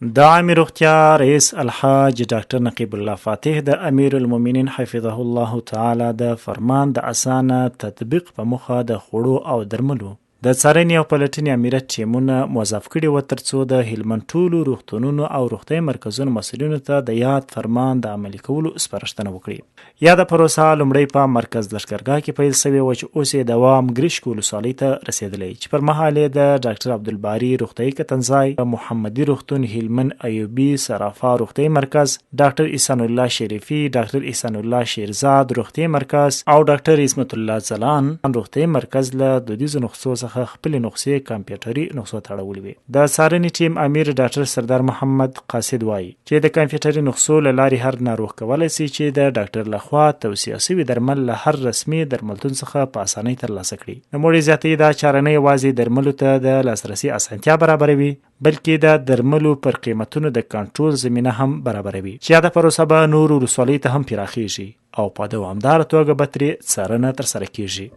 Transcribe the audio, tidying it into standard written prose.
د عامې روغتیا رئیس الحاج ډاکټر نقیب الله فاتح د امیر المؤمنین حفظه الله تعالی د فرمان د اسانه تطبیق په موخه د خوړو او درملو د څارنې او پلټنې امریت ټیمونه موظف کړي و ترڅو د هلمند ټولو روغتونونو او روغتیايي مرکزونو مسؤلینو ته د یاد فرمان د عملي کولو سپارښتنه وکړي. یاده پروسه لومړی په مرکز لښکرګاه کې پیل شوې وه چې اوس یې دوام ګرشک ولسوالۍ ته رسېدلی چې پر مهال یې د ډاکټر عبدالباري روغتیايي کتنځای، محمدي روغتون هلمند ایوبي صرافه روغتیايي مرکز، ډاکټر احسان الله شریفي، ډاکټر احسان الله شیرزاد روغتیايي مرکز او ډاکټر عصمت الله ځلان روغتیايي مرکز له دودیزو نسخو څخه خپلې نسخې کمپیوټري نسخو ته اړولې وې. د څارنې ټیم امیر ډاکټر سردار محمد قاصد وایي چې د کمپیوټري نسخو له لارې هر ناروغ کولی شي چې د ډاکټر لخوا توصیه شوي درمل له هر رسمي درملتون څخه په اسانۍ ترلاسه کړي. نوموړي زیاتوي دا چاره نه یوازې درملو ته د لاسرسي اسانتیا برابروي بلکې د درملو پر قیمتونو د کنټرول زمینه هم برابروي چې یاده پروسه به نورو ولسوالیو ته هم پراخیږي او په دوامداره توګه به ترې څارنه ترسره کیږي.